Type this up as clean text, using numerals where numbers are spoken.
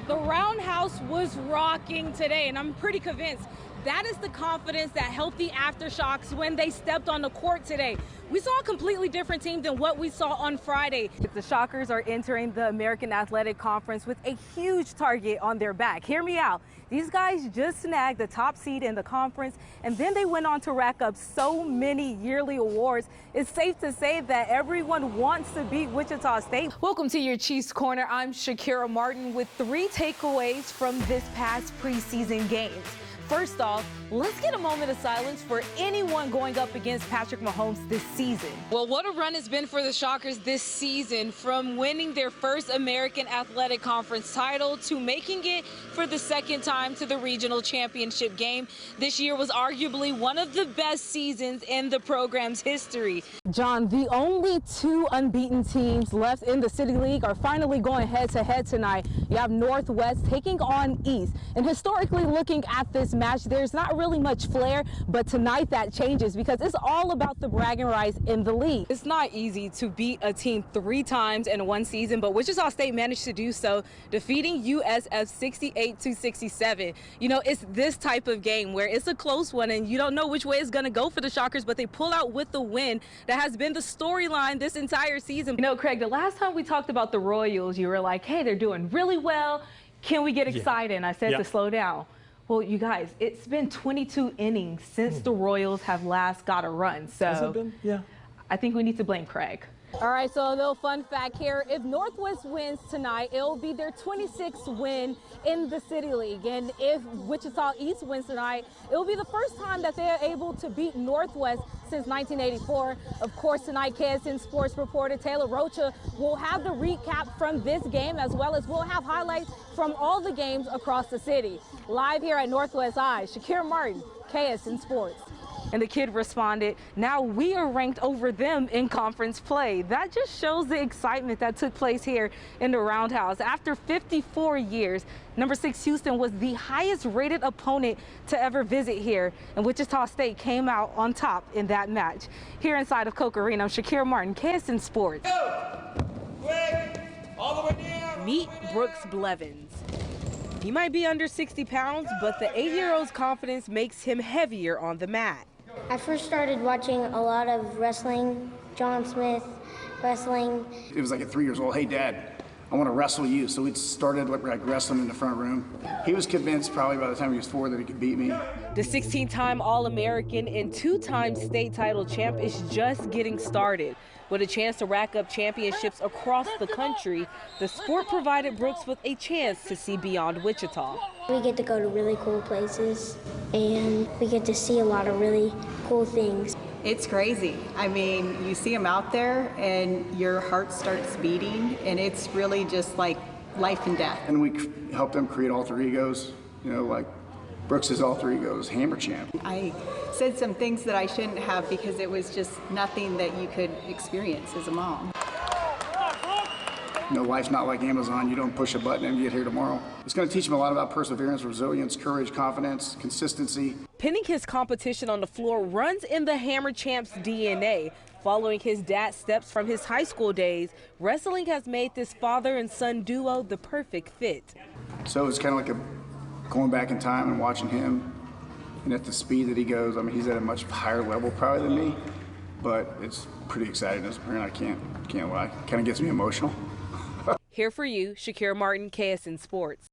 The Roundhouse was rocking today, and I'm pretty convinced that is the confidence that helped the Aftershocks when they stepped on the court today. We saw a completely different team than what we saw on Friday. The Shockers are entering the American Athletic Conference with a huge target on their back. Hear me out. These guys just snagged the top seed in the conference, and then they went on to rack up so many yearly awards. It's safe to say that everyone wants to beat Wichita State. Welcome to your Chiefs Corner. I'm Shaquira Martin with 3 takeaways from this past preseason games. First off, let's get a moment of silence for anyone going up against Patrick Mahomes this season. Well, what a run it's been for the Shockers this season, from winning their first American Athletic Conference title to making it for the second time to the regional championship game. This year was arguably one of the best seasons in the program's history. John, the only 2 unbeaten teams left in the City League are finally going head-to-head tonight. You have Northwest taking on East, and historically looking at this match, there's not really much flair, but tonight that changes because it's all about the bragging rights in the league. It's not easy to beat a team 3 times in one season, but Wichita State managed to do so, defeating USF 68-67. You know, it's this type of game where it's a close one and you don't know which way it's going to go for the Shockers, but they pull out with the win that has been the storyline this entire season. You know, Craig, the last time we talked about the Royals, you were like, hey, they're doing really well. Can we get excited? And I said to slow down. Well, you guys, it's been 22 innings since the Royals have last got a run. So has it been? Yeah. I think we need to blame Craig. All right, so a little fun fact here. If Northwest wins tonight, it'll be their 26th win in the City League. And if Wichita East wins tonight, it'll be the first time that they're able to beat Northwest since 1984. Of course, tonight, KSN Sports reporter Taylor Rocha will have the recap from this game, as well as we'll have highlights from all the games across the city. Live here at Northwest I, Shaquira Martin, KSN Sports. And the kid responded, now we are ranked over them in conference play. That just shows the excitement that took place here in the Roundhouse. After 54 years, number 6 Houston was the highest rated opponent to ever visit here, and Wichita State came out on top in that match. Here inside of Coke Arena, I'm Shaquira Martin, KSN Sports. Go! Quick! All the way down! Meet Brooks Blevins. He might be under 60 pounds, but the 8-year-old's confidence makes him heavier on the mat. I first started watching a lot of wrestling, John Smith wrestling. It was like at 3 years old, hey Dad, I want to wrestle you. So we started like wrestling in the front room. He was convinced probably by the time he was 4 that he could beat me. The 16-time All-American and 2-time state title champ is just getting started. With a chance to rack up championships across the country, the sport provided Brooks with a chance to see beyond Wichita. We get to go to really cool places, and we get to see a lot of really cool things. It's crazy. I mean, you see them out there and your heart starts beating, and it's really just like life and death. And we helped them create alter egos, you know, like Brooks' alter ego is Hammer Champ. I said some things that I shouldn't have because it was just nothing that you could experience as a mom. You know, life's not like Amazon. You don't push a button and get here tomorrow. It's going to teach him a lot about perseverance, resilience, courage, confidence, consistency. Pinning his competition on the floor runs in the Hammer Champ's DNA. Following his dad's steps from his high school days, wrestling has made this father and son duo the perfect fit. So it's kind of like going back in time and watching him, and at the speed that he goes, I mean, he's at a much higher level probably than me, but it's pretty exciting as a parent. I can't lie. Kind of gets me emotional. Here for you, Shaquira Martin, KSN Sports.